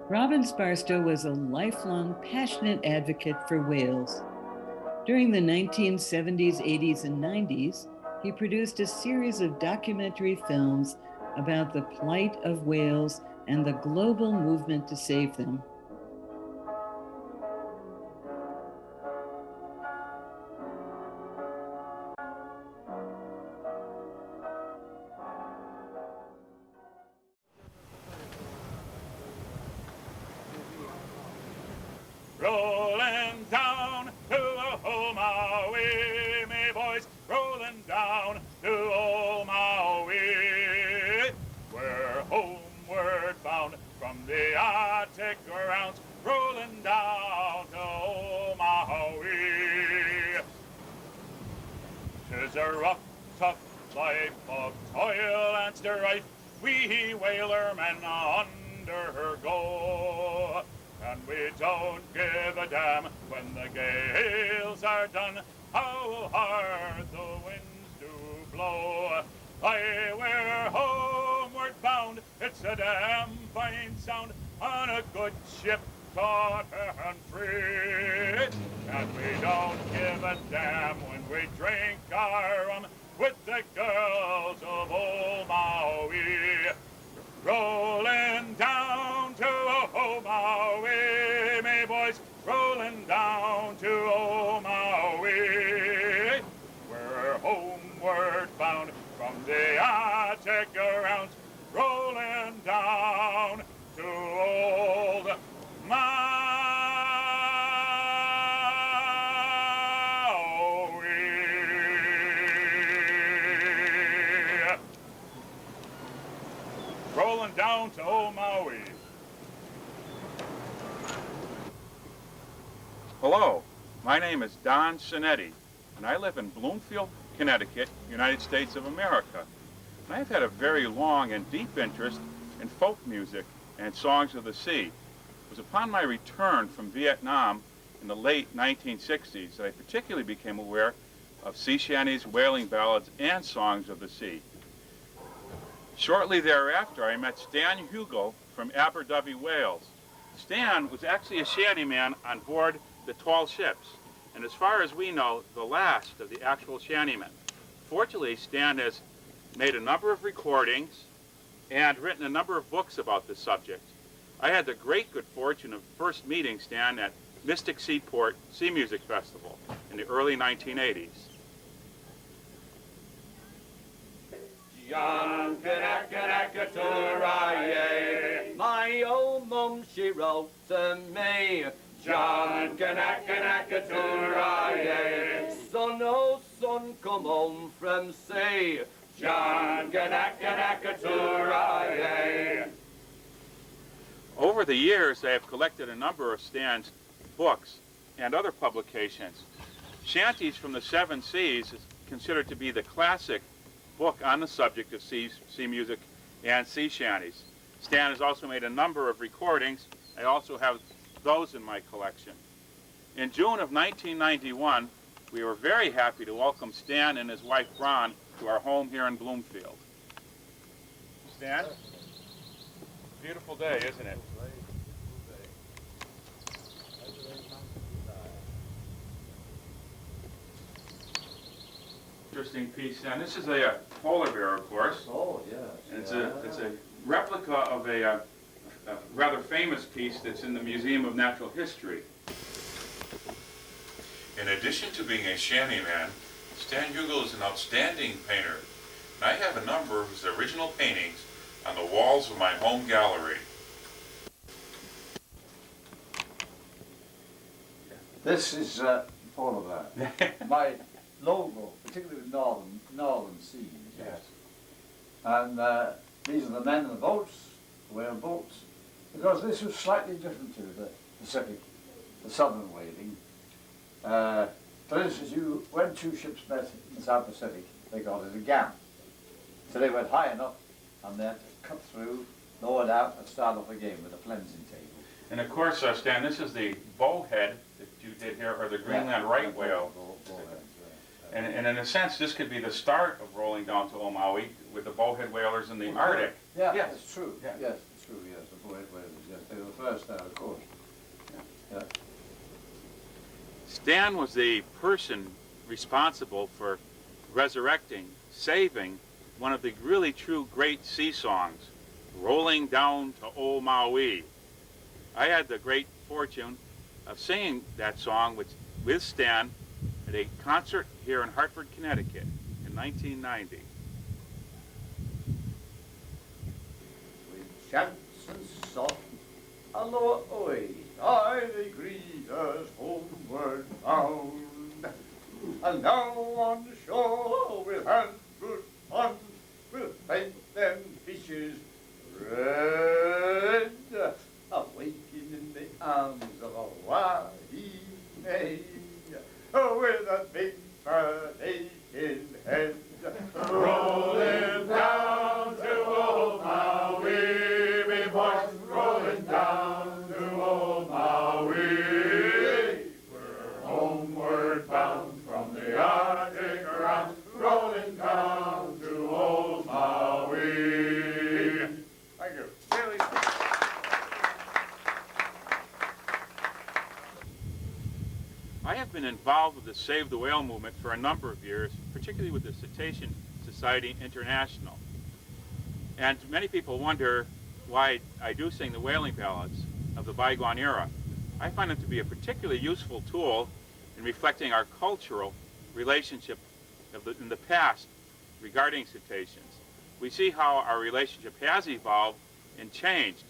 Robin Sparstow was a lifelong passionate advocate for whales. During the 1970s, 80s, and 90s, he produced a series of documentary films about the plight of whales and the global movement to save them. Rolling down to old Maui, me boys, rolling down to old Maui. We're homeward bound from the Arctic grounds, rolling down to old Maui. 'Tis a rough, tough life of toil and strife we whalermen undergo. And we don't give a damn when the gales are done, how hard the winds do blow. Aye, we're homeward bound, it's a damn fine sound on a good ship caught and free. And we don't give a damn when we drink our rum with the girls of old Maui. Rolling down to old Maui, me boys, rolling down to old Maui. We're homeward bound from the Arctic grounds, rolling down to old Maui. Rolling down to old Maui. Hello, my name is Don Sineti, and I live in Bloomfield, Connecticut, United States of America. And I've had a very long and deep interest in folk music and songs of the sea. It was upon my return from Vietnam in the late 1960s that I particularly became aware of sea shanties, whaling ballads, and songs of the sea. Shortly thereafter, I met Stan Hugel from Aberdyfi, Wales. Stan was actually a shantyman on board the tall ships, and as far as we know, the last of the actual shantymen. Fortunately, Stan has made a number of recordings and written a number of books about this subject. I had the great good fortune of first meeting Stan at Mystic Seaport Sea Music Festival in the early 1980s. John Kanakanagaturaye, my old mum she wrote to me. John Kanakanagaturaye, son oh son come home from sea. John Kanakanagaturaye. Over the years, I have collected a number of Stan's books and other publications. Shanties from the Seven Seas is considered to be the classic book on the subject of sea music and sea shanties. Stan has also made a number of recordings. I also have those in my collection. In June of 1991, we were very happy to welcome Stan and his wife Bron to our home here in Bloomfield. Stan? Beautiful day, isn't it? Interesting piece, and this is a polar bear, of course. Oh, yes. And it's a replica of a rather famous piece that's in the Museum of Natural History. In addition to being a shantyman, Stan Hugel is an outstanding painter, and I have a number of his original paintings on the walls of my home gallery. This is polar bear. My logo, particularly with northern seas. Yes. And these are the men in the boats, whale boats, because this was slightly different to the Pacific, the southern whaling. For instance, when two ships met in the South Pacific, they got it a gam. So they went high enough and they had to cut through, lower down, and start off again with a cleansing table. And of course, Stan, this is the bowhead that you did here, or the Greenland right whale. And in a sense, this could be the start of rolling down to Maui with the bowhead whalers in the Arctic. Yeah, it's true. Yeah. Yes, it's true, yes, the Boyd whalers, yes, they were first there, of course. Yeah. Stan was the person responsible for resurrecting, saving one of the really true great sea songs, Rolling Down to Old Maui. I had the great fortune of singing that song with Stan at a concert here in Hartford, Connecticut in 1990. With chants and soft, aloha oi, I they greet us homeward bound. And now on the shore we'll have good fun, we'll paint them fishes red, awaken in the arms of Hawaii, with a big naked head, rolling down to old Maui, me boys, rolling down to old Maui. We're homeward bound from the Arctic around, rolling down to old Maui. Thank you. Really? I have been involved with the Save the Whale movement for a number of years, particularly with the Cetacean Society International. And many people wonder why I do sing the whaling ballads of the bygone era. I find them to be a particularly useful tool in reflecting our cultural relationship in the past regarding cetaceans. We see how our relationship has evolved and changed.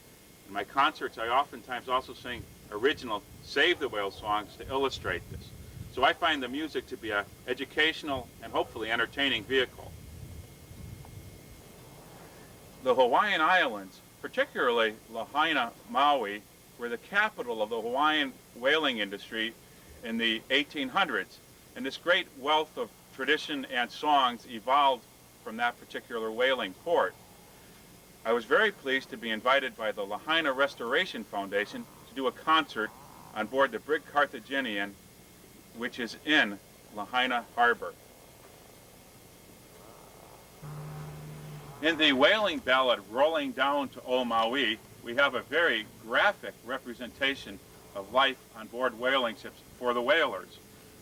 In my concerts, I oftentimes also sing original Save the Whale songs to illustrate this. So I find the music to be an educational and hopefully entertaining vehicle. The Hawaiian Islands, particularly Lahaina, Maui, were the capital of the Hawaiian whaling industry in the 1800s. And this great wealth of tradition and songs evolved from that particular whaling port. I was very pleased to be invited by the Lahaina Restoration Foundation to do a concert on board the Brig Carthaginian, which is in Lahaina Harbor. In the whaling ballad Rolling Down to Old Maui, we have a very graphic representation of life on board whaling ships for the whalers.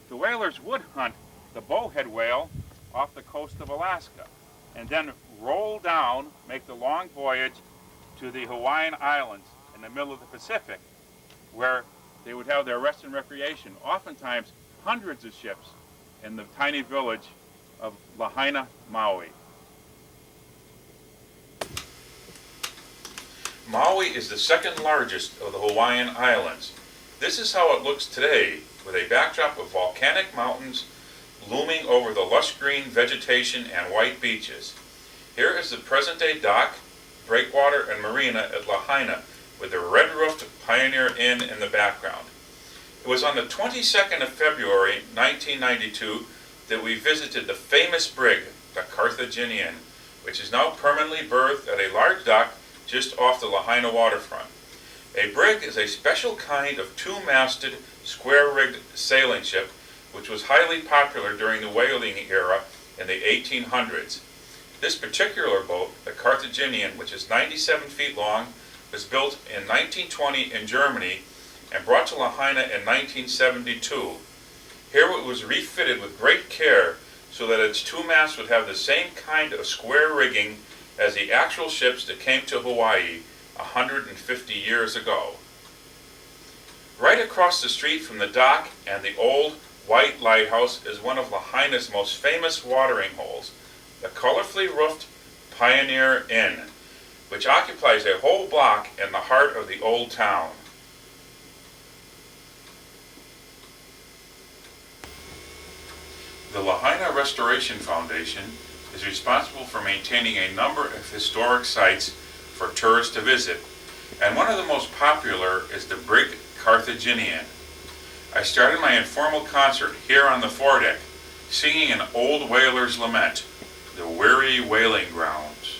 The whalers would hunt the bowhead whale off the coast of Alaska and then roll down, make the long voyage to the Hawaiian Islands in the middle of the Pacific, where they would have their rest and recreation, oftentimes hundreds of ships in the tiny village of Lahaina, Maui. Maui is the second largest of the Hawaiian Islands. This is how it looks today, with a backdrop of volcanic mountains looming over the lush green vegetation and white beaches. Here is the present-day dock, breakwater, and marina at Lahaina, with the red-roofed Pioneer Inn in the background. It was on the 22nd of February, 1992, that we visited the famous brig, the Carthaginian, which is now permanently berthed at a large dock just off the Lahaina waterfront. A brig is a special kind of two-masted, square-rigged sailing ship which was highly popular during the whaling era in the 1800s. This particular boat, the Carthaginian, which is 97 feet long, was built in 1920 in Germany and brought to Lahaina in 1972. Here it was refitted with great care so that its two masts would have the same kind of square rigging as the actual ships that came to Hawaii 150 years ago. Right across the street from the dock and the old white lighthouse is one of Lahaina's most famous watering holes, the colorfully roofed Pioneer Inn, which occupies a whole block in the heart of the old town. The Lahaina Restoration Foundation is responsible for maintaining a number of historic sites for tourists to visit, and one of the most popular is the Brig Carthaginian. I started my informal concert here on the foredeck, singing an old whaler's lament, The Weary Whaling Grounds.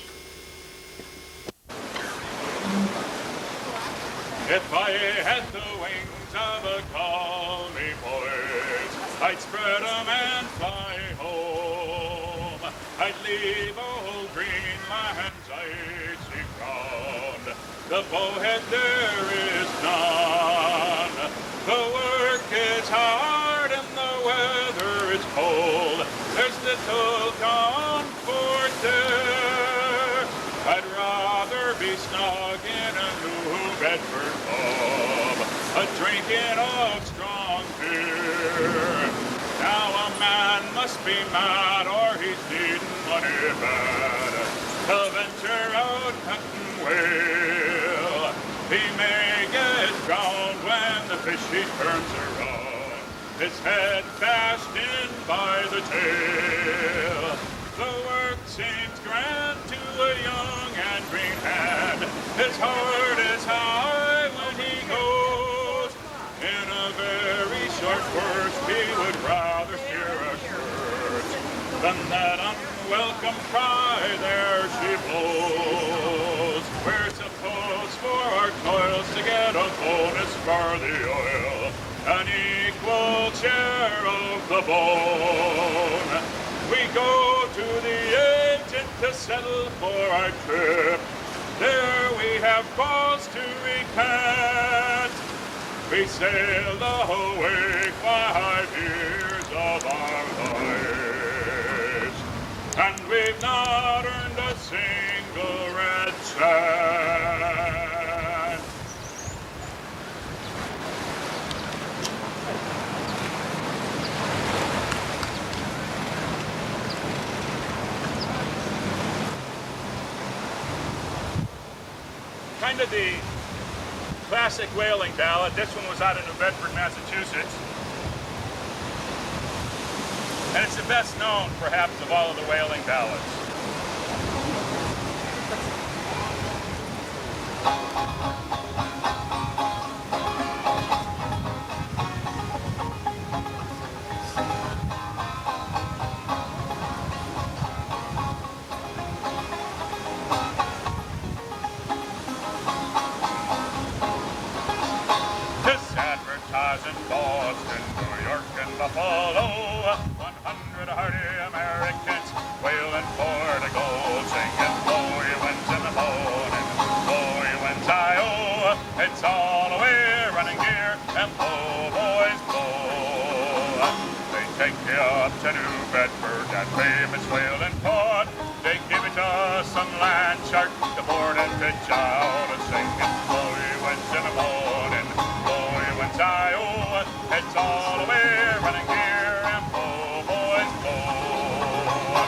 If I had the wings of a collie bird, I'd spread 'em and fly home. I'd leave old Greenland's icy ground, the bowhead there is none. The work is hard and the weather is cold. There's little comfort there. I'd rather be snug in a New Bedford pub, drinking of strong beer. Now a man must be mad or he's needing money bad to venture out hunting whale. He may get drowned when the fishy turns around, his head fast in by the tail. The work seems grand to a young and green hand. His heart is high when he goes. In a very short burst, he would rather steer a shirt than that unwelcome cry there she blows. We're supposed for our toils to get a bonus for the oil, an equal share of the bone. We go to the agent to settle for our trip. There we have cause to repent. We sailed away 5 years of our lives, and we've not earned a single red cent. Kind of the classic whaling ballad. This one was out of New Bedford, Massachusetts. And it's the best known, perhaps, of all of the whaling ballads. In Boston, New York, and Buffalo, 100 hardy Americans whaling for the gold, singing Bowie winds in the morning, Bowie winds I-O. It's all away running gear and blow, boys, blow. They take you up to New Bedford, that famous whaling port. They give it to some land shark to board and pitch out a singing Bowie winds in the morning, Bowie winds I-O. It's all away running gear and blow, boys, blow.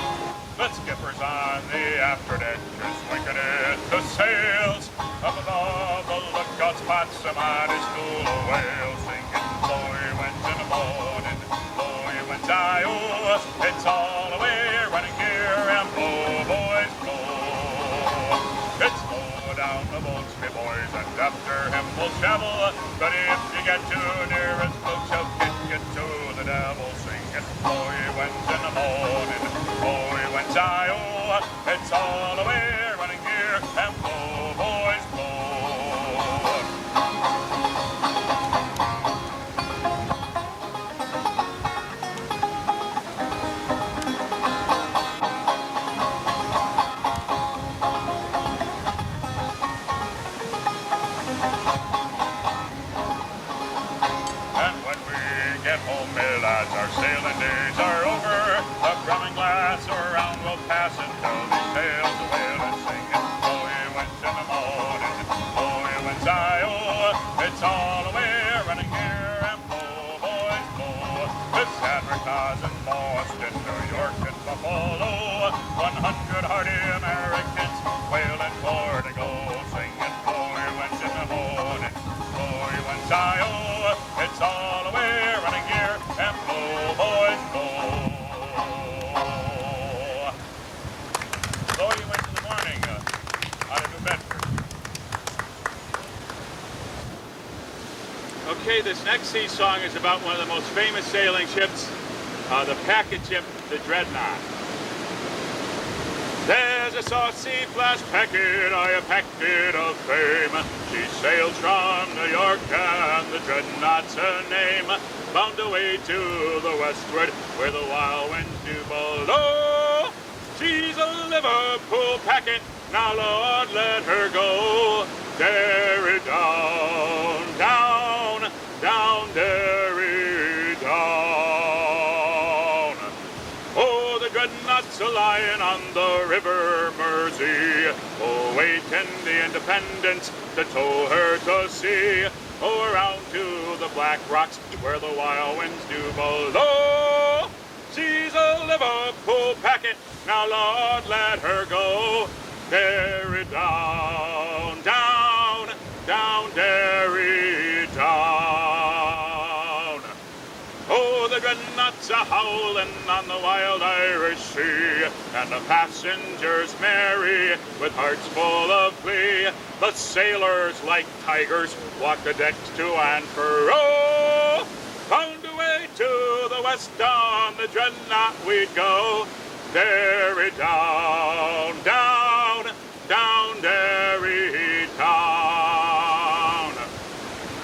The skipper's on the afterdeck, just winking at the sails. Up above the lookout spots, some on his school of whales, singing Bowie winds in the morning, Bowie winds I-O. It's all away running gear and blow, boys, blow. It's low down the boats, me boys, and after him we'll travel. But if you get too near his boat, you'll kick it to the devil, singing Bowie winds in the morning, Bowie winds I-O. It's all away running gear and blow, boys, blow. Lads, our sailing days are over. A drumming glass around will pass until these sails the whale and singing Bowie winds in the morning, Bowie winds I-O. It's all away running gear and blow, boys, blow. It's advertised in Boston, New York, and Buffalo. 100 hardy Americans whaling for the gold, singing Bowie winds in the morning, Bowie winds I-O. It's all away running gear and blow, boys, blow. Bowie winds in the morning out of New Bedford. Okay, this next sea song is about one of the most famous sailing ships, the packet ship, the Dreadnought. There's a saucy flash packet, a packet of fame. She sails from New York and the Dreadnought's her name. Bound away to the westward where the wild winds do blow. She's a Liverpool packet, now Lord let her go. derry down, down, down, derry down. Oh, the dreadnoughts are lying on the river Mersey, oh, waiting the Independence to tow her to sea. Oh, around to the black rocks where the wild winds do blow. She's a Liverpool packet, now Lord let her go. Derry down, down, down, derry down. Oh, the dreadnoughts are howling on the wild Irish Sea, and the passengers merry with hearts full of glee. The sailors like tigers walk the decks to and fro. Bound away to the west on the dreadnought we'd go. Derry down, down, down, derry down.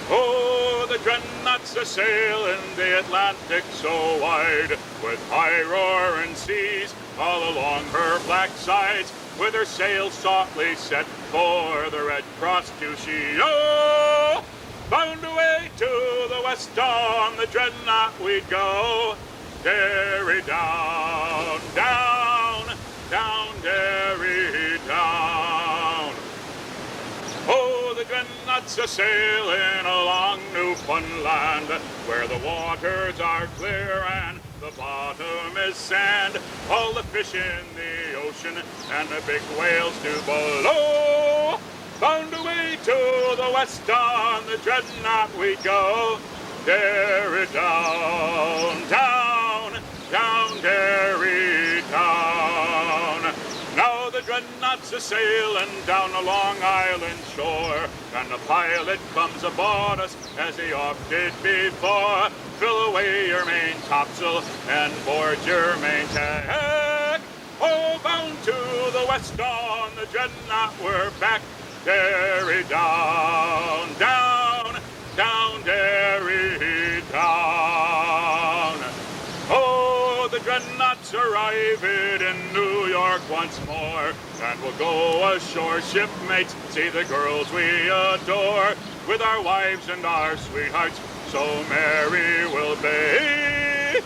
Oh, the dreadnoughts are sailing the Atlantic so wide, with high roaring seas all along her black sides, with her sails softly set for the Red Cross to she. Oh, bound away to the west on the dreadnought we'd go. Derry down, down, down, derry down. Oh, the dreadnoughts are sailing along Newfoundland, where the waters are clear and the bottom is sand. All the fish in the ocean and the big whales do below. Bound away to the west on the dreadnought we go. Derry down, down, down, derry down. Now the dreadnoughts are sailing down a Long Island shore, and the pilot comes aboard us as he oft did before. Fill away your main topsail and board your main tack. Oh, bound to the west on the dreadnought we're back. Derry down, down, down, derry down. Oh, the dreadnoughts arrived in New York once more, and we'll go ashore, shipmates, see the girls we adore. With our wives and our sweethearts, so merry we'll be.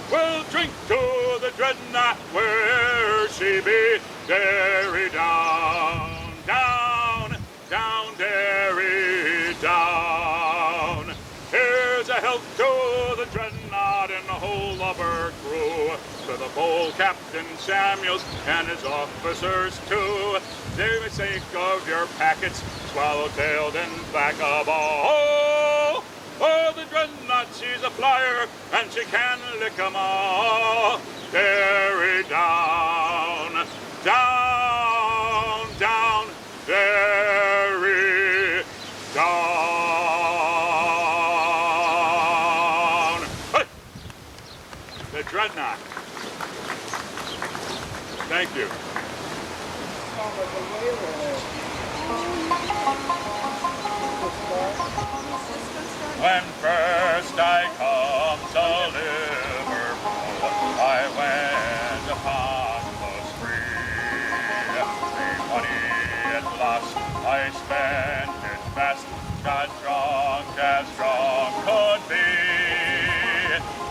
We'll drink to the dreadnought where she be. Derry down, down, down, derry down. Here's a health to the dreadnought and the whole of her crew, to the bold Captain Samuels and his officers too. They may sake of your packets, swallow-tailed and black of all. Oh, the dreadnought, she's a flyer, and she can lick 'em all. Derry down, down, down, derry down. Hey! The dreadnought. Thank you. When first I come to Liverpool, I went upon the spree. The money at last I spent it fast, got drunk as drunk could be.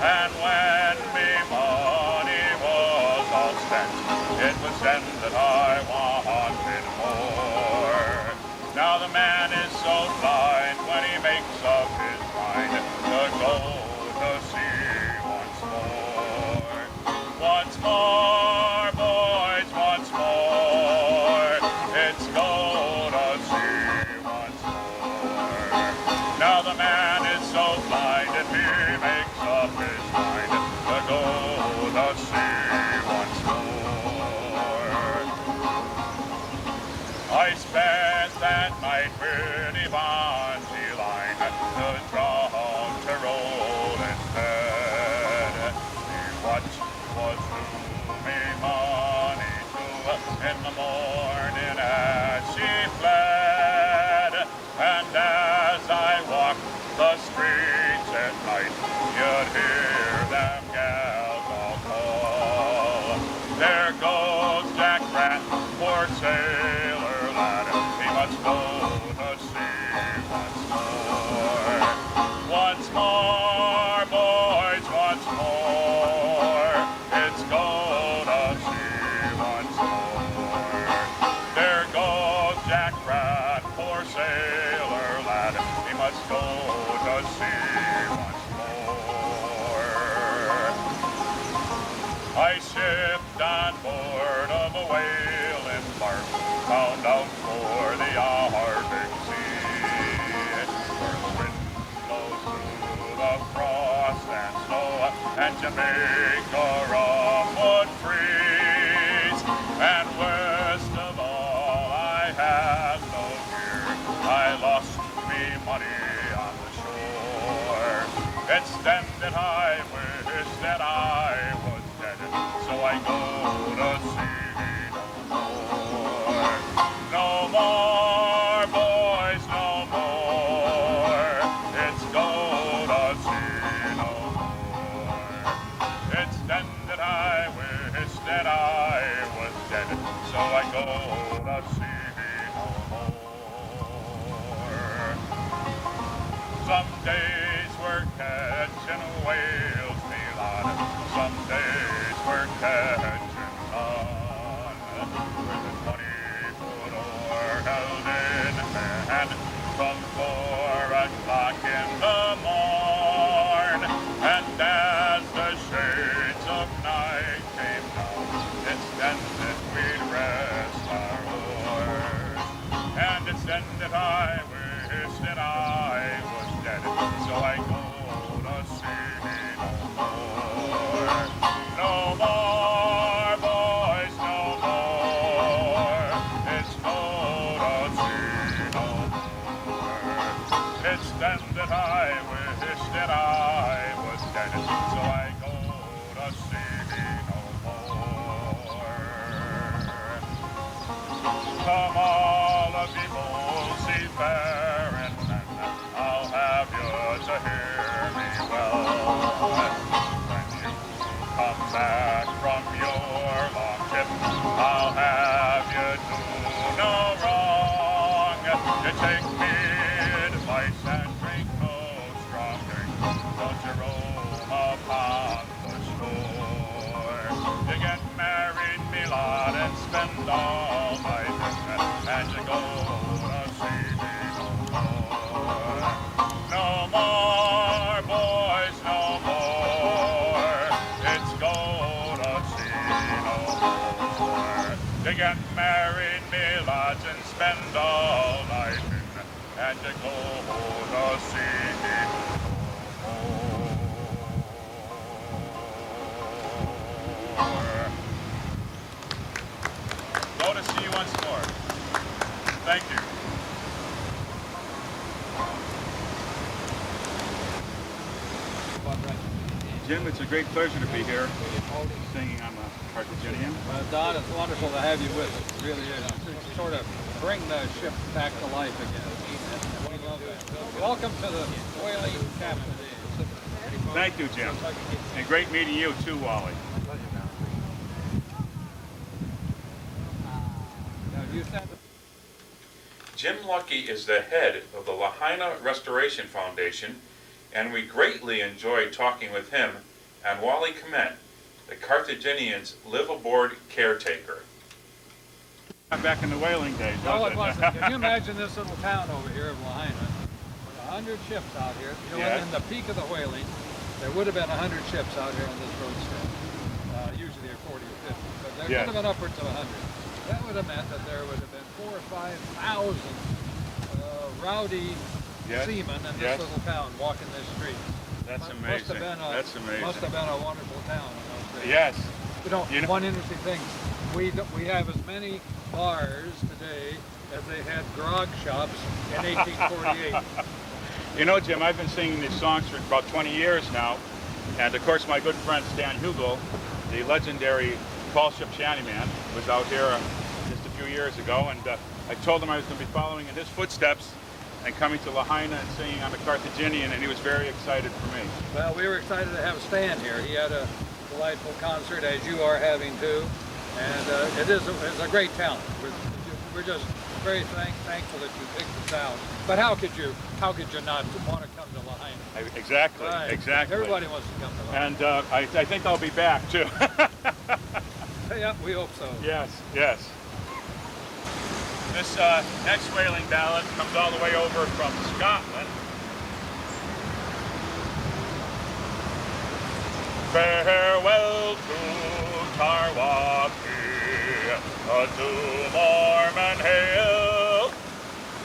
And when me money was all spent, it was then that I wanted more. Now the man is so blind when he makes up his mind to go to sea once more. Once more, boys, once more. It's go to sea once more. Now the man is so blind if he makes up his mind to go to sea once more. I spent that night with Evangeline, the drunk to roll in bed. What was due me money to in the morning as she fled? And as I walked the streets at night, you'd hear them gals all call. There goes Jack Rat, poor sailor lad, he must go to black rat, poor sailor lad, he must go to sea once more. I shipped on board of a whaling bark, bound out for the Arctic Sea, where the wind blows through the frost and snow, and Jamaica rum would freeze. And worst of all, I had no gear, I lost me money on the shore. It's then that I wish that I was dead, so I go to sea no more. No more, boys, no more. It's go to sea no more. It's then that I wish that I was dead, so I go to sea no more. Some days we're catching whales, me lad. Some days we're catching none. With a 20-foot oar held in hand from 4 o'clock in the morn. And as the shades of night came down, it's then that we'd rest our oars. And it's then that I wish that I was dead, so I go to sea no more. No more, boys, no more. It's go to sea no more. It's then that I wish that I was dead, so I go to sea no more. Come all of ye bold seafaring men, I'll have you to hear me well. When you come back from your long trip, I'll have you do no wrong. You take me advice and drink no strong drink, don't you roam upon the shore. You get married, me lad, and spend all night, and you go to sea no more. No more, boys, no more. It's go to sea no more. You get married, me lads, and spend all night, and you go to sea no more. Go to see you once more. Thank you. Jim, it's a great pleasure to be here singing on the Carthaginian. Don, it's wonderful to have you with us. It really is. To sort of bring the ship back to life again. We love that. Welcome to the whaling captain. Thank you, Jim. And great meeting you too, Wally. Now, you said Jim Lucky is the head of the Lahaina Restoration Foundation, and we greatly enjoyed talking with him and Wally Kement, the Carthaginian's live-aboard caretaker. Back in the whaling days, no, wasn't it wasn't. Can you imagine this little town over here of Lahaina with 100 ships out here? You know, Yes. in the peak of the whaling, there would have been 100 ships out here on this roadstead. Usually they're 40 or 50, but there Yes. could have been upwards of 100. That would have meant that there would have been 4,000 or 5,000 rowdy Yes. seamen in this Yes. little town walking this street. That's Must amazing. have been That's amazing. Must have been a wonderful town in those days. Yes. You know, You know- one interesting thing, we have as many bars today as they had grog shops in 1848. You know, Jim, I've been singing these songs for about 20 years now, and of course my good friend Stan Hugel, the legendary call ship shantyman, was out here just a few years ago, and I told him I was going to be following in his footsteps and coming to Lahaina and singing on the Carthaginian, and he was very excited for me. Well, we were excited to have Stan here. He had a delightful concert, as you are having too, and it's a great talent. We're just very thankful that you picked us out. But how could you not want to come to Lahaina? Exactly, Right. exactly. Everybody wants to come to Lahaina. And I think I'll be back too. Yeah, we hope so. Yes, yes. This next whaling ballad comes all the way over from Scotland. Farewell to Tarwapi, to Mormon Hill,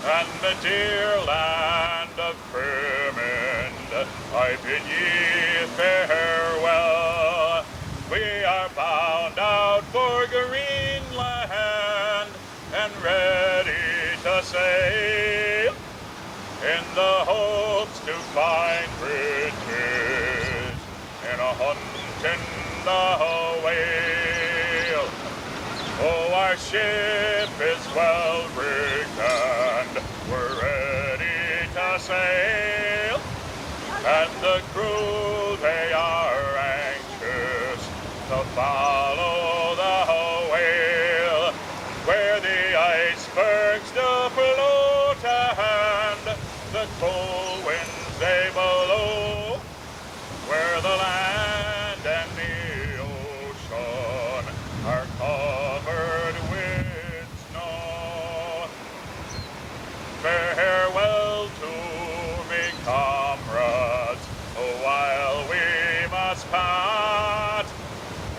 and the dear land of Fremond. I bid ye farewell. We are bound out for Greenland and ready to sail in the hopes to find riches in a hunting the whale. Oh, our ship is well rigged and we're ready to sail, and the crew, they are anxious to follow the whale, where the icebergs do float and the cold winds they blow, where the land and the ocean are covered with snow. Farewell to me, comrades, while we must part,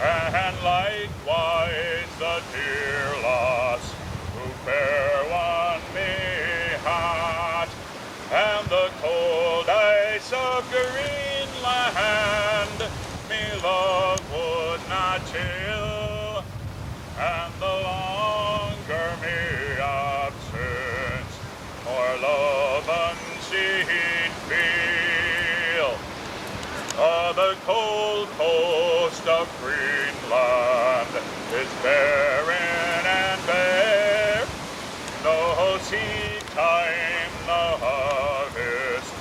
and likewise the dear loss who bear one me heart, and the cold ice of Greenland me love would not chill, and the longer me absence, more love unseen feel. The cold coast of Greenland is barren and bare, no seed time, the harvest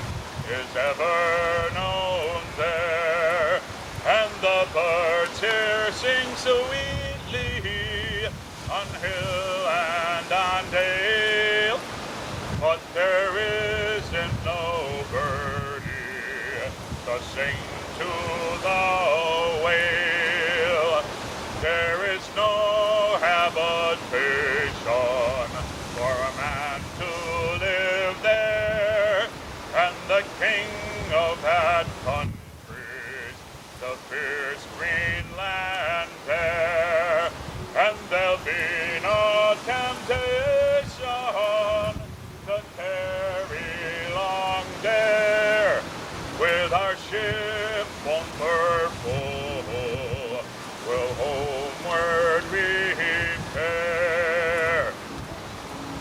is ever known there, and the birds here sing sweetly on hill and on dale, but there isn't no birdie to sing to the whale. There is no habitation for a man to live there, and the king of that country's the fierce Greenland there, and there'll be no temptation to tarry long there, with our ship bumper full, we'll homeward repair.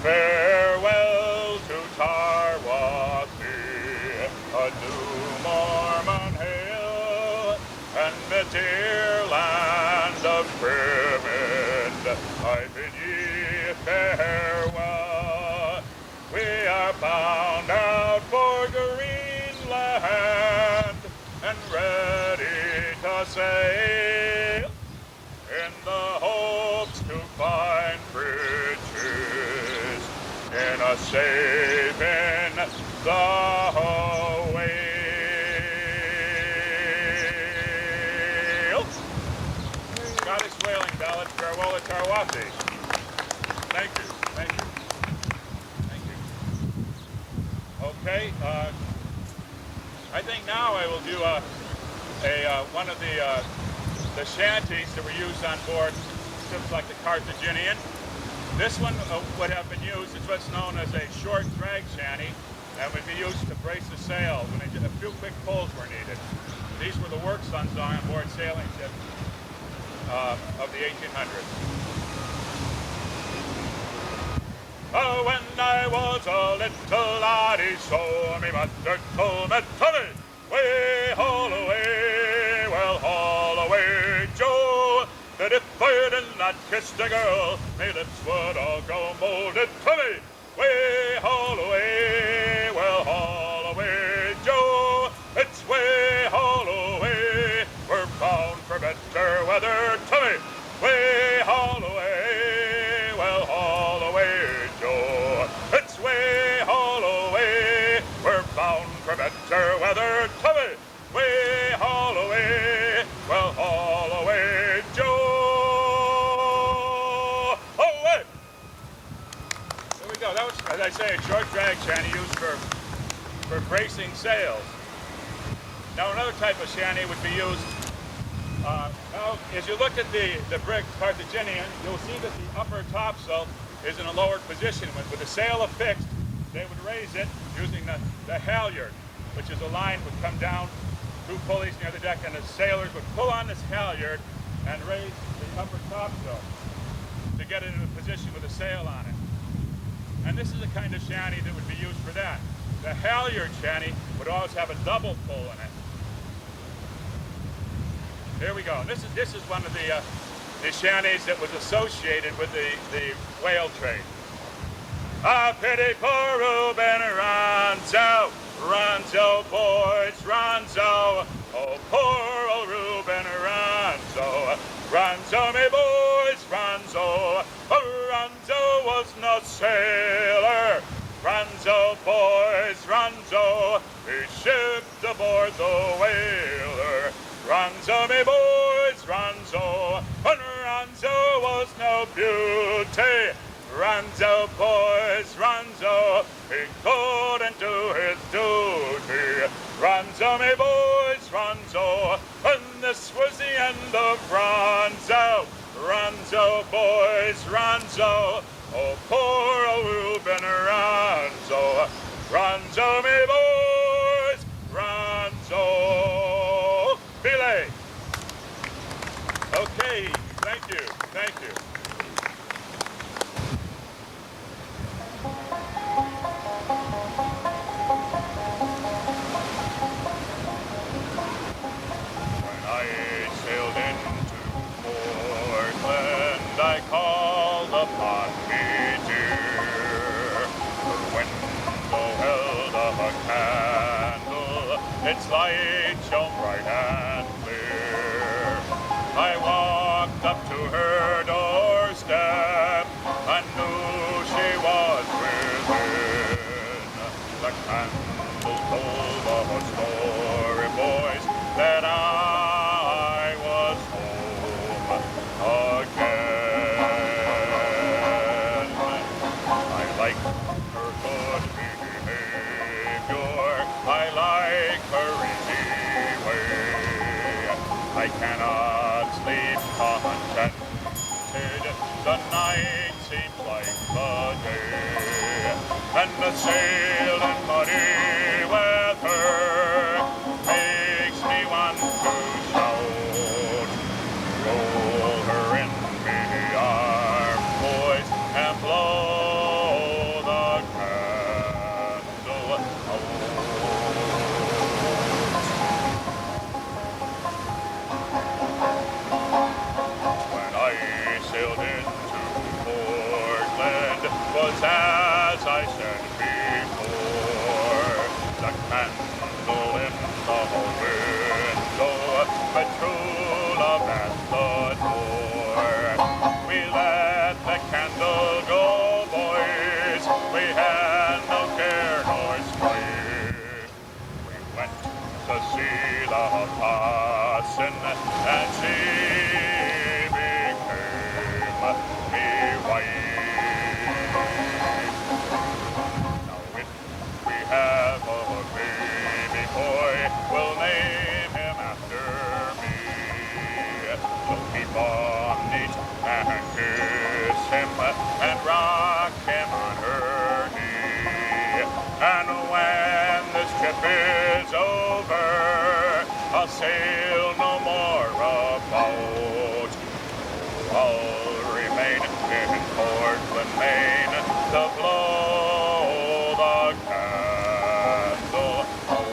Farewell to Tarwapi, a New Mormon Hill, and the dear land of Fremond. I bid ye farewell. We are bound out for Greenland and ready to sail in the hopes to find riches in a saving the whale. Scottish whaling ballad, Farewell to Tarwapi. Thank you, thank you, thank you. Okay, I think now I will do one of the shanties that were used on board ships like the Carthaginian. This one would have been used as what's known as a short drag shanty, and would be used to brace the sail when a few quick pulls were needed. These were the work sons on board sailing ships of the 1800s. Oh, when I was a little laddie, so me mother told me, Tommy, way haul away, well haul away, Joe, that if I did not kiss the girl, my lips would all go molded. Tommy, way haul away, well haul away, Joe, it's way haul away, we're bound for better weather. Tommy, way haul away, well haul away, Joe, it's way haul away, we're bound for better weather. Tommy, way haul away, well haul away, Joe, away. I say, a short drag shanty used for bracing sails. Now another type of shanty would be used, now as you look at the Brig Carthaginian, you'll see that the upper topsail is in a lowered position. With the sail affixed, they would raise it using the halyard, which is a line would come down through pulleys near the deck, and the sailors would pull on this halyard and raise the upper topsail to get it in a position with a sail on it. And this is the kind of shanty that would be used for that. The halyard shanty would always have a double pull in it. Here we go. This is one of the shanties that was associated with the whale trade. A pity for Reuben Ronzo, Ronzo boys, Ronzo. Oh, poor old Reuben Ronzo, Ronzo me boys, Ronzo. Oh, Ronzo was no sailor. Ronzo boys, Ronzo, he shipped aboard the whaler. Ronzo me boys, Ronzo, and Ronzo was no beauty. Ronzo boys, Ronzo, he couldn't do his duty. Ronzo me boys, Ronzo, and this was the end of Ronzo. Ronzo boys, Ronzo, oh poor old Reuben Ronzo. Ronzo me boys, Ronzo. Belay. Okay, thank you, thank you. When I sailed into Portland, I called upon me dear. The window held up a candle, its light shone bright and clear. I walked up to her doorstep and knew she was within. The candle told a story, boys, that I was home again. I like her good behavior, I like her easy way. I cannot sleep contented, the night seems like the day, and the sailing muddy weather makes me want to shout. Roll her in me arms, boys, and blow the candle out. When I sailed into Portland, was as I said before, the candle in the window, but true love at the door. We let the candle go, boys, we had no care nor strife. We went to see the parson, and she became me wife. Now if we have a baby boy, we'll name him after me. So keep on neat and kiss him and rock him on her knee. And when this trip is over, I'll sail no more about. I'll remain in Portland, Maine, to blow the candle out.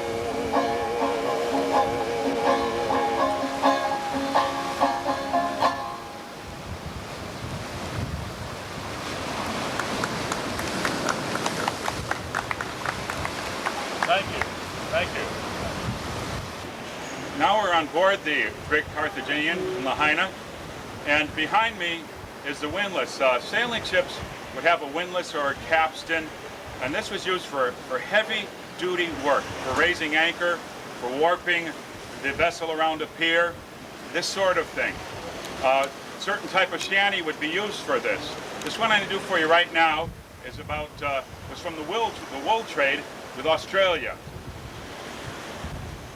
Thank you. Thank you. Now we're on board the Brig Carthaginian in Lahaina, and behind me is the windlass. Sailing ships would have a windlass or a capstan, and this was used for heavy-duty work, for raising anchor, for warping the vessel around a pier, this sort of thing. Certain type of shanty would be used for this. This one I'm going to do for you right now is about was from the wool trade with Australia.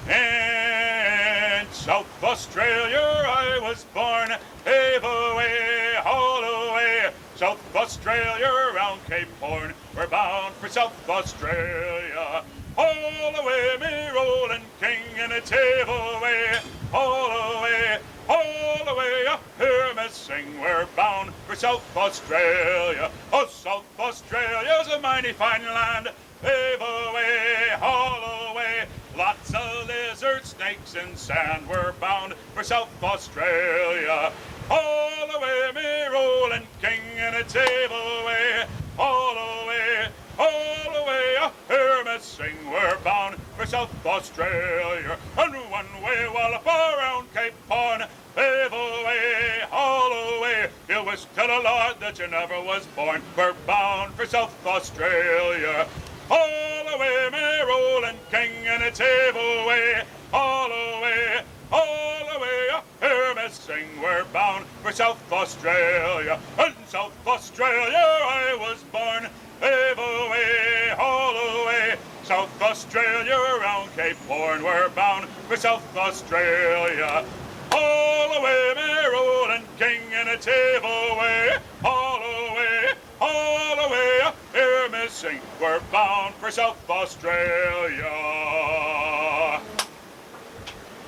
In South Australia I was born, heave away, haul away. South Australia round Cape Horn, we're bound for South Australia. Haul away, me rolling king, and it's heave away, haul away, haul away. Hear me sing, we're bound for South Australia. Oh, South Australia's a mighty fine land, heave away, haul away. Lots of lizards, snakes, and sand. We're bound for South Australia. All away, me rolling king, and it's heave away. All away, all away. Hear me sing. We're bound for South Australia. And one way, wallop around Cape Horn. Heave away, all away. You wish to the Lord that you never was born. We're bound for South Australia. All away, me rolling king, and it's heave away, all away, all away. Hear me sing, we're bound for South Australia. In South Australia I was born, heave away, all away. South Australia around Cape Horn, we're bound for South Australia. All away, me rolling king, and it's heave away, all away, all away. Hear me sing, we're bound for South Australia.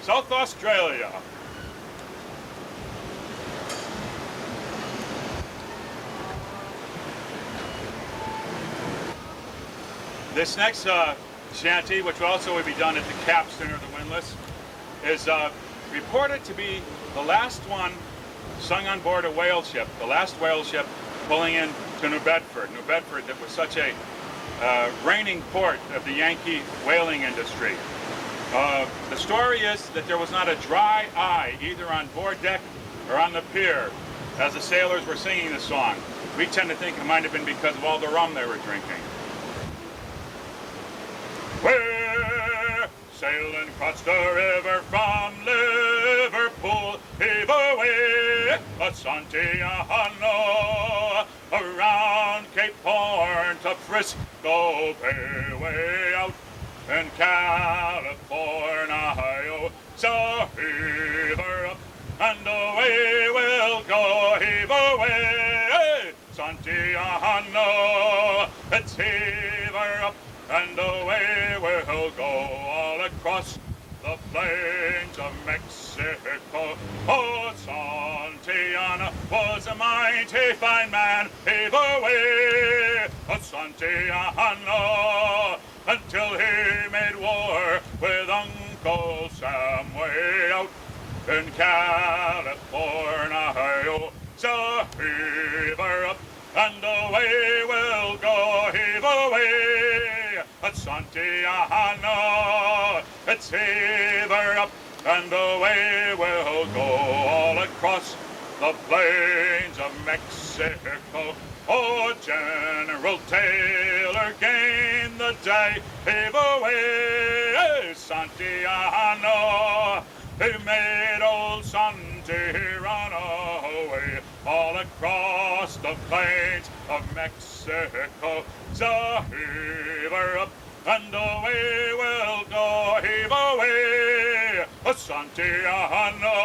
South Australia. This next shanty, which also will be done at the capstan or the windlass, is reported to be the last one sung on board a whale ship, the last whale ship pulling in to New Bedford. New Bedford, that was such a reigning port of the Yankee whaling industry. The story is that there was not a dry eye either on board deck or on the pier as the sailors were singing the song. We tend to think it might have been because of all the rum they were drinking. We're sailing across the river from Liverpool, heave away, a Santiano, around Cape Horn to Frisco Bay, way out in California. So heave her up and away we'll go, heave away, Santiano, let's heave her up and away we'll go all across the plains of Mexico. Oh, Santillana was a mighty fine man, heave away, Santillana, until he made war with Uncle Sam way out in California. So heave her up and away we'll go, heave away, Santiano, let's heave her up and away we'll go all across the plains of Mexico. Oh, General Taylor gained the day, heave away, Santiano, he made old Santi run away all across the plains of Mexico. So heave her up and away we'll go, heave away, Santiano,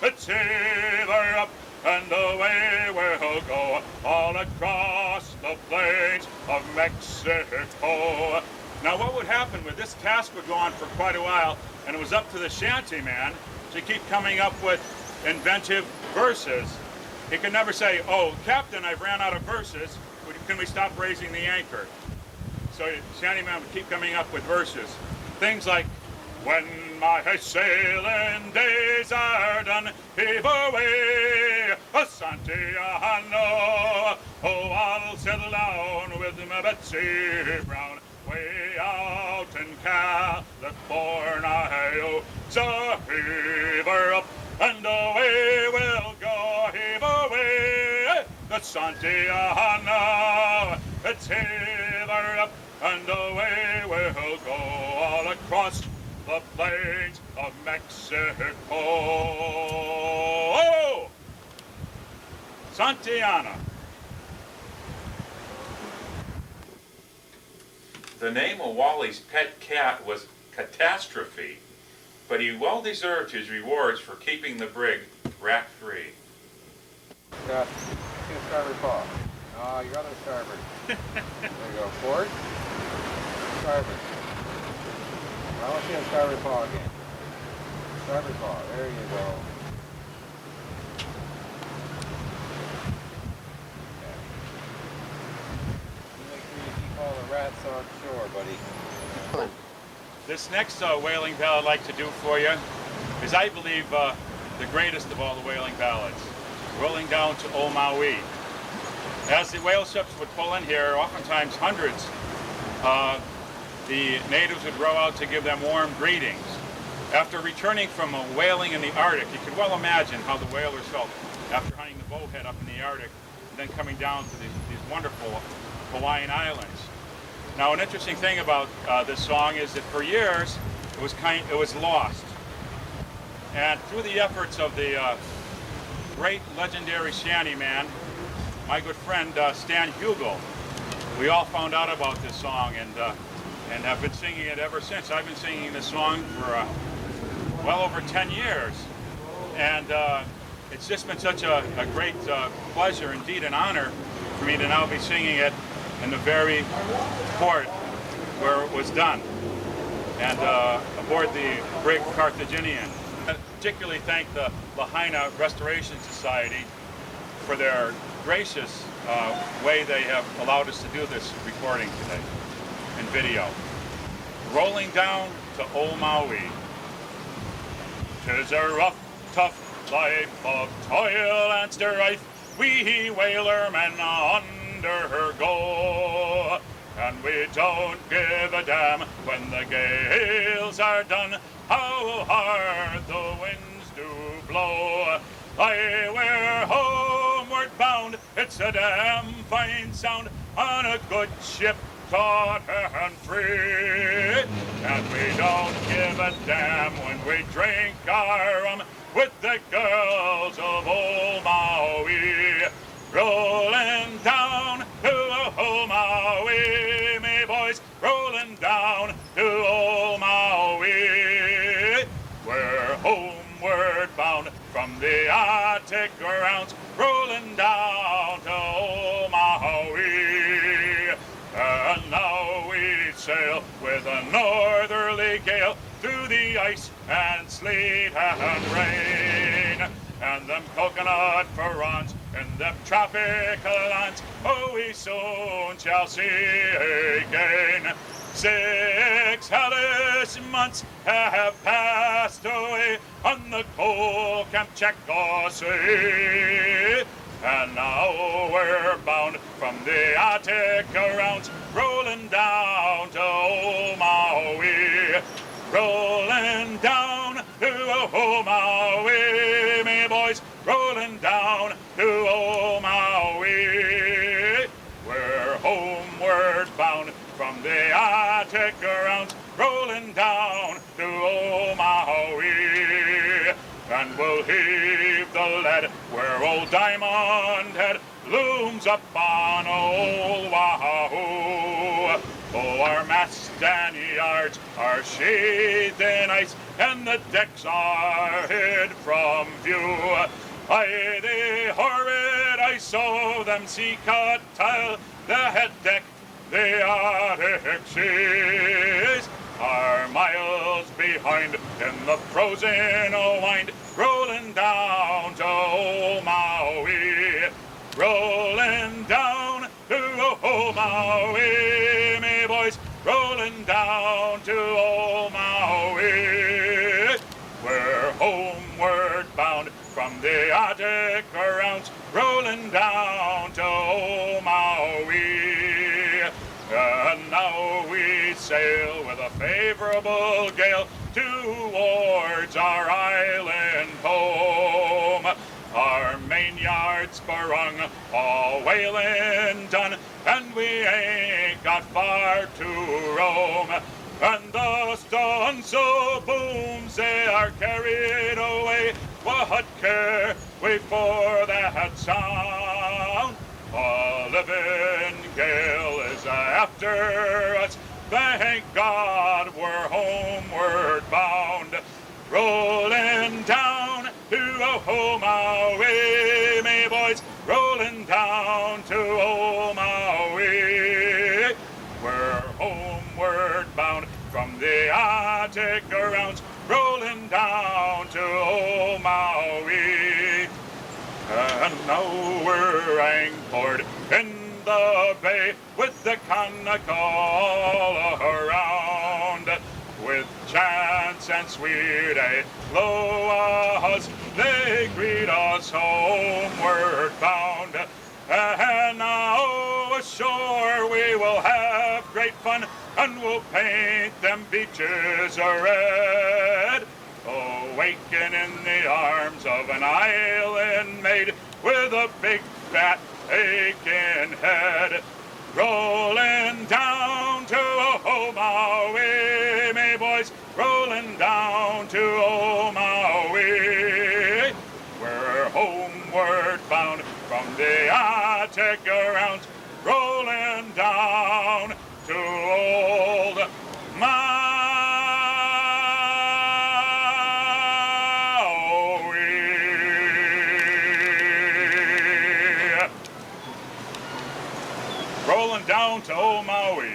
let's heave her up and away we'll go all across the plains of Mexico. Now what would happen with this task would go on for quite a while, and it was up to the shanty man to keep coming up with inventive verses. He could never say, oh, Captain, I've ran out of verses. Can we stop raising the anchor? So the shanty man would keep coming up with verses. Things like, when my sailing days are done, heave away, Santiano. Oh, I'll settle down with my Betsy Brown, way out in California. So heave her up and away we'll go, heave away, Santiano. Let's heave her up and away we'll go all across the plains of Mexico. Oh! Santiana. The name of Wally's pet cat was Catastrophe, but he well deserved his rewards for keeping the brig rat-free. Got starboard paw. Oh, your other starboard. There you go. Forward. Starboard. Now let's see a starboard paw again. Starboard paw. There you go. Make sure you keep all the rats on shore, buddy. This next whaling ballad I'd like to do for you is, I believe, the greatest of all the whaling ballads, Rolling Down to Old Maui. As the whale ships would pull in here, oftentimes hundreds, the natives would row out to give them warm greetings. After returning from whaling in the Arctic, you could well imagine how the whalers felt after hunting the bowhead up in the Arctic and then coming down to these wonderful Hawaiian Islands. Now, an interesting thing about this song is that for years it was lost, and through the efforts of the great legendary shanty man, my good friend Stan Hugel, we all found out about this song and have been singing it ever since. I've been singing this song for well over 10 years, and it's just been such a great pleasure, indeed an honor, for me to now be singing it in the very port where it was done, and aboard the Brig Carthaginian. I particularly thank the Lahaina Restoration Society for their gracious way they have allowed us to do this recording today in video. Rolling down to Old Maui. 'Tis a rough, tough life of toil and strife we whalermen undergo, and we don't give a damn when the gales are done, how hard the winds do blow. Aye, we're homeward bound, it's a damn fine sound on a good ship, taut and free. And we don't give a damn when we drink our rum with the girls of Old Maui. Rolling down to Old Maui, me boys, rolling down to Old Maui. We're homeward bound from the Arctic grounds, rolling down to Old Maui. And now we sail with a northerly gale through the ice and sleet and rain, and them coconut fronds in them tropical lands, oh, we soon shall see again. 6 hellish months have passed away on the cold Kamchatka Sea, and now we're bound from the Arctic rounds, rolling down to Old Maui. Rolling down to Old Maui, me boys, rolling down to Old Maui. We're homeward bound from the Arctic rounds, rolling down to Old Maui. And we'll heave the lead where old Diamond Head looms up on old Oahu. Oh, our masts and yards are sheathed in ice, and the decks are hid from view. Aye, the horrid ice of them sea-cut tile, the head deck, the Arctic seas, are miles behind in the frozen wind, rolling down to Old Maui. Rolling down to Old Maui, me boys, rolling down to Old Maui. We're homeward bound from the Arctic rounds, rolling down to Old Maui. And now we sail with a favorable gale towards our island home. Our main yards sprung, all whaling done, and we ain't got far to roam. And the stunsail booms, they are carried away. What care we for that sound? A living gale is after us, thank God we're homeward bound. Rolling down to old Maui, me boys, rolling down to old Maui. We're homeward bound from the Arctic grounds, rolling down to old Maui. And now we're anchored in the bay with the Kanaka all around. With chants and sweet aloha, they greet us homeward bound. And now ashore we will have great fun, and we'll paint them beaches red. Awaken in the arms of an island maid with a big fat aching head. Rolling down to old Maui, me boys, rolling down to old Maui. We're homeward bound from the Arctic grounds, rolling down to old Maui. Rolling down to old Maui.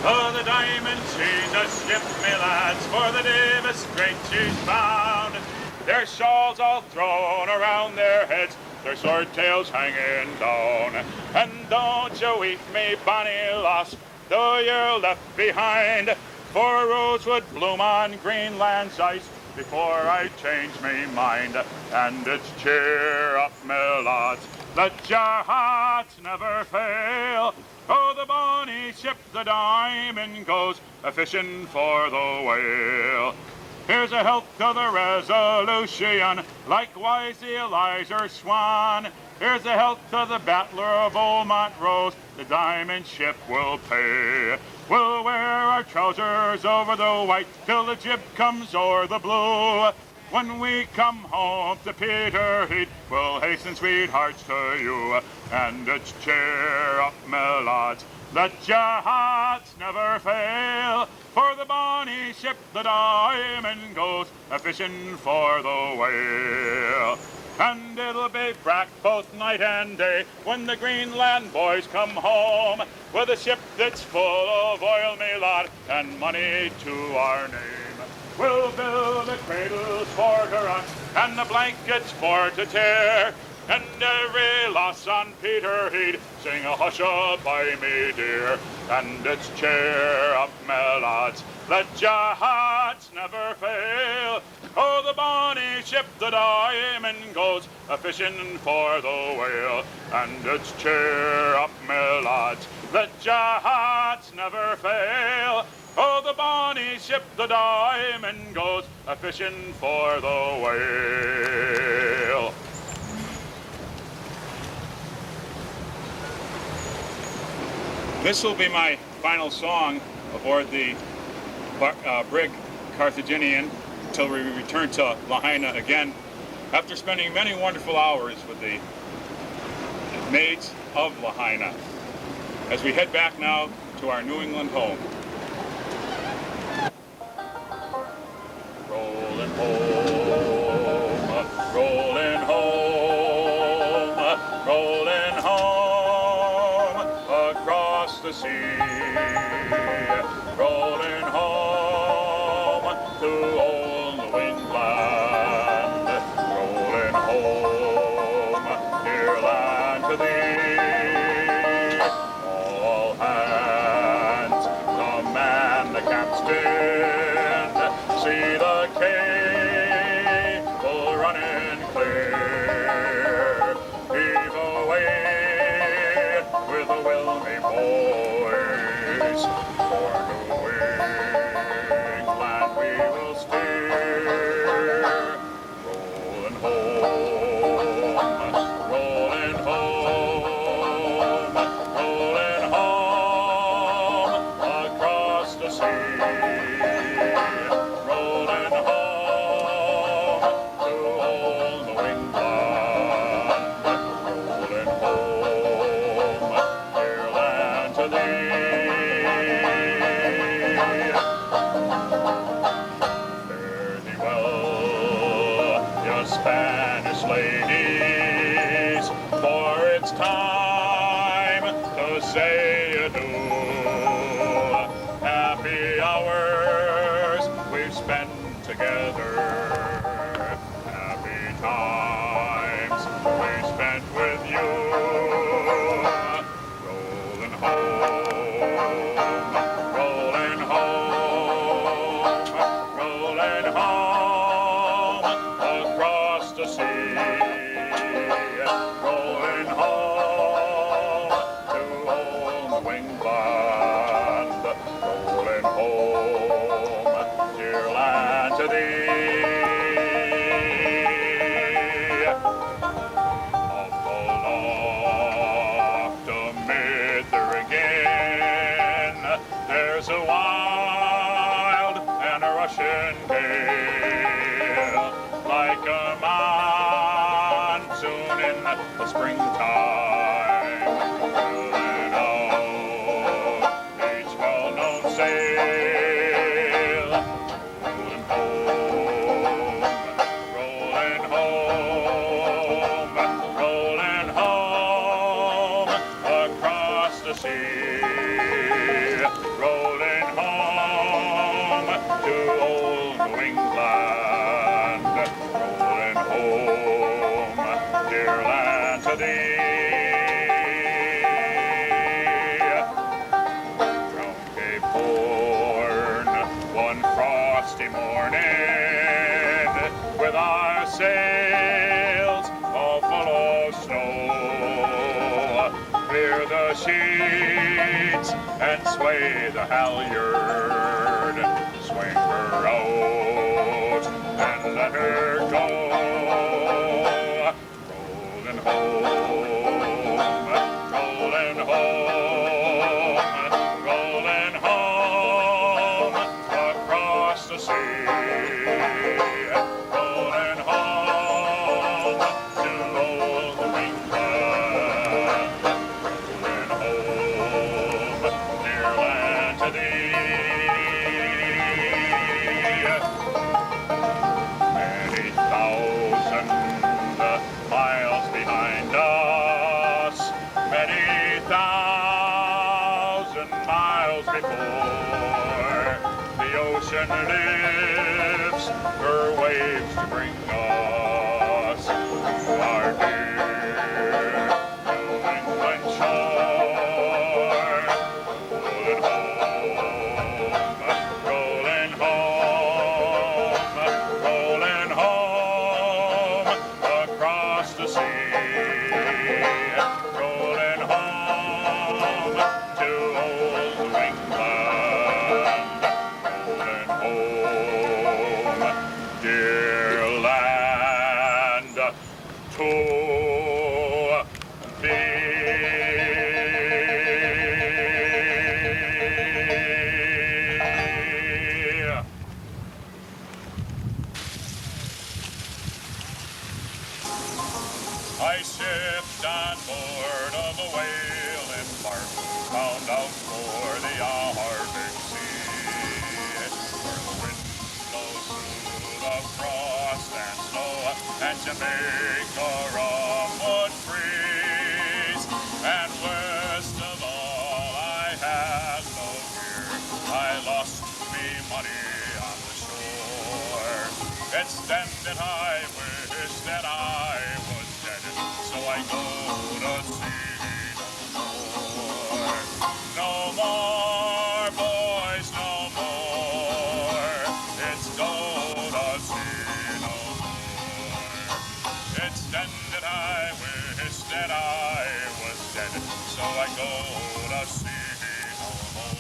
Oh, the diamond she's a ship, me lads, for the Davis Strait she's bound. Their shawls all thrown around their heads, their sword tails hanging down. And don't you weep me bonny loss, though you're left behind, for a rose would bloom on Greenland's ice before I change me mind. And it's cheer up, me lads, let your hearts never fail. Oh, the bonny ship, the Diamond, goes a-fishing for the whale. Here's a health to the Resolution, likewise the Eliza Swan. Here's a health to the Battler of Old Montrose, the Diamond ship will pay. We'll wear our trousers over the white till the jib comes o'er the blue. When we come home to Peterhead, we'll hasten sweethearts to you. And it's cheer up, me lads, let your hearts never fail. For the bonny ship, the Diamond, goes a-fishing for the whale. And it'll be brack both night and day when the Greenland boys come home, with a ship that's full of oil, me lad, and money to our name. We'll build the cradles for to run, and the blankets for to tear, and every lass on Peterhead sing a hush-a by me dear. And it's cheer up, me lads, let your hearts never fail. Oh, the bonny ship, the Diamond, goes a-fishing for the whale. And it's cheer up, me lads, let your hearts never fail. Oh, the bonny ship, the Diamond, goes a-fishing for the whale. This will be my final song aboard the Brig Carthaginian until we return to Lahaina again, after spending many wonderful hours with the maids of Lahaina, as we head back now to our New England home. Rolling home, rolling home, rolling home across the sea, rolling home to old New England, rolling home, dear land to thee. All hands, the man, the capstan, see the cable running clear, heave away with the Wilmy boys, for New England we will steer. Rolling home, time to say adieu. Happy hours we've spent together. Happy times we spent with you. Rolling home, rolling home, rolling home across the sea. Rolling home to old Wingland. Rolling home, dear land to thee. Up aloft amid the again, there's a wild and a rushing gale, like a monsoon in the springtime, filling out each well-known sail. Rolling home, rolling home, rolling home across the sea. Rolling home to old New England. Rolling home, dear land to thee. Round Cape Horn, one frosty morning, with our sails all full of snow, clear the sheets and sway the halyard, swing her out and let her go. Rolling home, rolling home, rolling home across the sea. Rolling home to old New England. Rolling home, dear land to thee. Many thousand miles behind us, many thousand miles before, the ocean lifts her waves to bring us to our dear New England shore. Rolling home, rolling home, rolling home across the sea. Rolling home to old New England. Rolling home, dear land to thee. I shipped on board of a whale in bark, bound out for the Arctic Sea, where the wind blows through the frost and snow, and Jamaica rum would freeze. And worst of all, I had no fear, I lost me money on the shore. It's then that I wish that I was dead, so I go to sea no more, boys, no more. It's go to sea no more. It's then that I wish that I was dead, so I go to sea no more.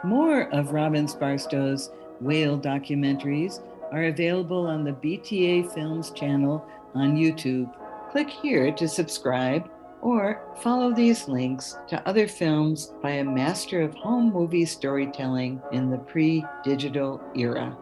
More of Robin Sparstow's whale documentaries are available on the BTA Films channel on YouTube. Click here to subscribe or follow these links to other films by a master of home movie storytelling in the pre-digital era.